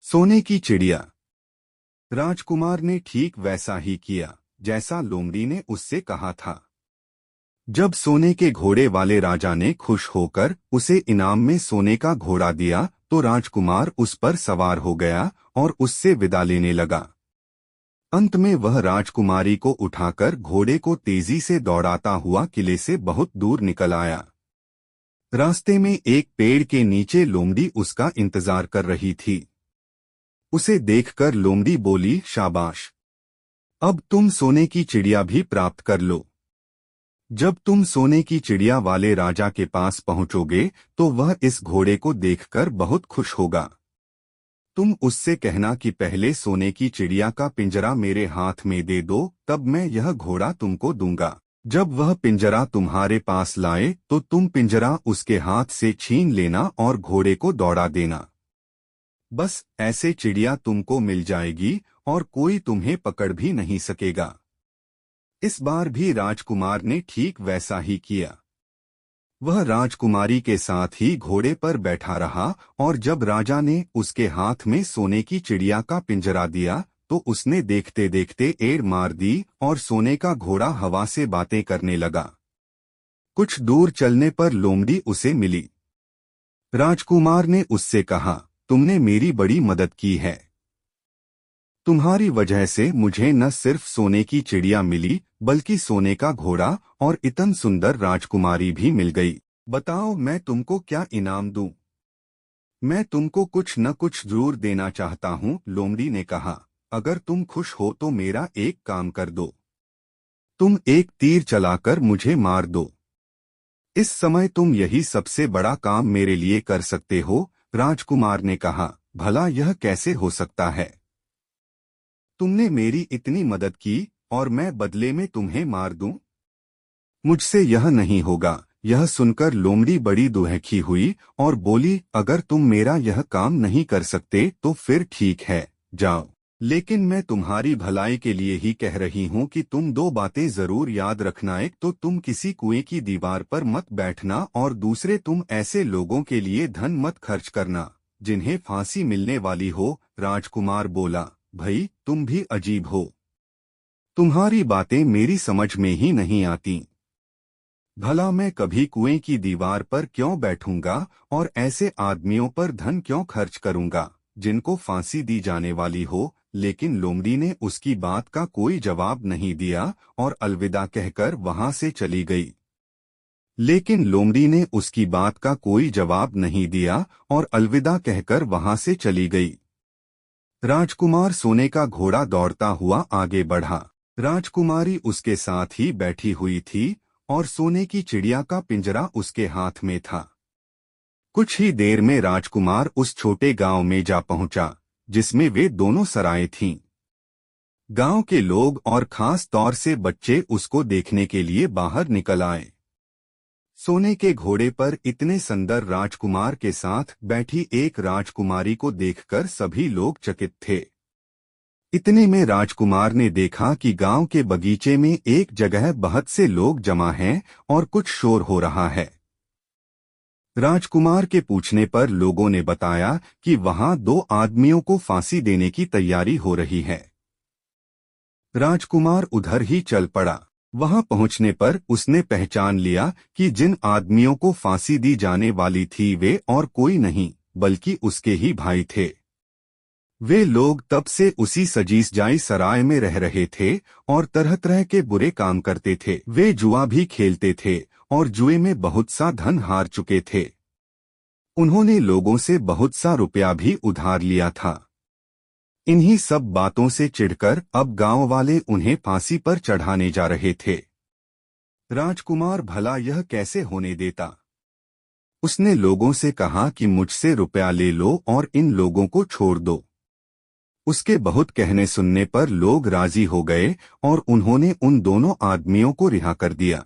सोने की चिड़िया। राजकुमार ने ठीक वैसा ही किया जैसा लोमड़ी ने उससे कहा था। जब सोने के घोड़े वाले राजा ने खुश होकर उसे इनाम में सोने का घोड़ा दिया तो राजकुमार उस पर सवार हो गया और उससे विदा लेने लगा। अंत में वह राजकुमारी को उठाकर घोड़े को तेजी से दौड़ाता हुआ किले से बहुत दूर निकल आया। रास्ते में एक पेड़ के नीचे लोमड़ी उसका इंतजार कर रही थी। उसे देखकर लोमड़ी बोली, शाबाश, अब तुम सोने की चिड़िया भी प्राप्त कर लो। जब तुम सोने की चिड़िया वाले राजा के पास पहुंचोगे तो वह इस घोड़े को देखकर बहुत खुश होगा। तुम उससे कहना कि पहले सोने की चिड़िया का पिंजरा मेरे हाथ में दे दो, तब मैं यह घोड़ा तुमको दूंगा। जब वह पिंजरा तुम्हारे पास लाए तो तुम पिंजरा उसके हाथ से छीन लेना और घोड़े को दौड़ा देना। बस ऐसे चिड़िया तुमको मिल जाएगी और कोई तुम्हें पकड़ भी नहीं सकेगा। इस बार भी राजकुमार ने ठीक वैसा ही किया। वह राजकुमारी के साथ ही घोड़े पर बैठा रहा और जब राजा ने उसके हाथ में सोने की चिड़िया का पिंजरा दिया तो उसने देखते देखते एड़ मार दी और सोने का घोड़ा हवा से बातें करने लगा। कुछ दूर चलने पर लोमड़ी उसे मिली। राजकुमार ने उससे कहा, तुमने मेरी बड़ी मदद की है। तुम्हारी वजह से मुझे न सिर्फ सोने की चिड़िया मिली बल्कि सोने का घोड़ा और इतनी सुंदर राजकुमारी भी मिल गई। बताओ मैं तुमको क्या इनाम दूं? मैं तुमको कुछ न कुछ जरूर देना चाहता हूँ, लोमड़ी ने कहा। अगर तुम खुश हो तो मेरा एक काम कर दो। तुम एक तीर चलाकर मुझे मार दो। इस समय तुम यही सबसे बड़ा काम मेरे लिए कर सकते हो। राजकुमार ने कहा, भला यह कैसे हो सकता है? तुमने मेरी इतनी मदद की और मैं बदले में तुम्हें मार दूं? मुझसे यह नहीं होगा। यह सुनकर लोमड़ी बड़ी दुखी हुई और बोली, अगर तुम मेरा यह काम नहीं कर सकते तो फिर ठीक है, जाओ। लेकिन मैं तुम्हारी भलाई के लिए ही कह रही हूँ कि तुम दो बातें जरूर याद रखना। एक तो तुम किसी कुएं की दीवार पर मत बैठना और दूसरे तुम ऐसे लोगों के लिए धन मत खर्च करना जिन्हें फांसी मिलने वाली हो। राजकुमार बोला, भाई तुम भी अजीब हो। तुम्हारी बातें मेरी समझ में ही नहीं आती। भला मैं कभी कुएं की दीवार पर क्यों बैठूंगा और ऐसे आदमियों पर धन क्यों खर्च करूंगा जिनको फांसी दी जाने वाली हो। लेकिन लोमड़ी ने उसकी बात का कोई जवाब नहीं दिया और अलविदा कहकर वहां से चली गई। लेकिन लोमड़ी ने उसकी बात का कोई जवाब नहीं दिया और अलविदा कहकर वहां से चली गई। राजकुमार सोने का घोड़ा दौड़ता हुआ आगे बढ़ा। राजकुमारी उसके साथ ही बैठी हुई थी और सोने की चिड़िया का पिंजरा उसके हाथ में था। कुछ ही देर में राजकुमार उस छोटे गांव में जा पहुंचा जिसमें वे दोनों सराएं थीं। गांव के लोग और खास तौर से बच्चे उसको देखने के लिए बाहर निकल आए। सोने के घोड़े पर इतने सुंदर राजकुमार के साथ बैठी एक राजकुमारी को देखकर सभी लोग चकित थे। इतने में राजकुमार ने देखा कि गांव के बगीचे में एक जगह बहुत से लोग जमा हैं और कुछ शोर हो रहा है। राजकुमार के पूछने पर लोगों ने बताया कि वहां दो आदमियों को फांसी देने की तैयारी हो रही है। राजकुमार उधर ही चल पड़ा। वहां पहुंचने पर उसने पहचान लिया कि जिन आदमियों को फांसी दी जाने वाली थी वे और कोई नहीं बल्कि उसके ही भाई थे। वे लोग तब से उसी सजीस जाई सराय में रह रहे थे और तरह तरह के बुरे काम करते थे। वे जुआ भी खेलते थे और जुए में बहुत सा धन हार चुके थे। उन्होंने लोगों से बहुत सा रुपया भी उधार लिया था। इन्हीं सब बातों से चिढ़कर अब गांव वाले उन्हें फांसी पर चढ़ाने जा रहे थे। राजकुमार भला यह कैसे होने देता? उसने लोगों से कहा कि मुझसे रुपया ले लो और इन लोगों को छोड़ दो। उसके बहुत कहने सुनने पर लोग राजी हो गए और उन्होंने उन दोनों आदमियों को रिहा कर दिया।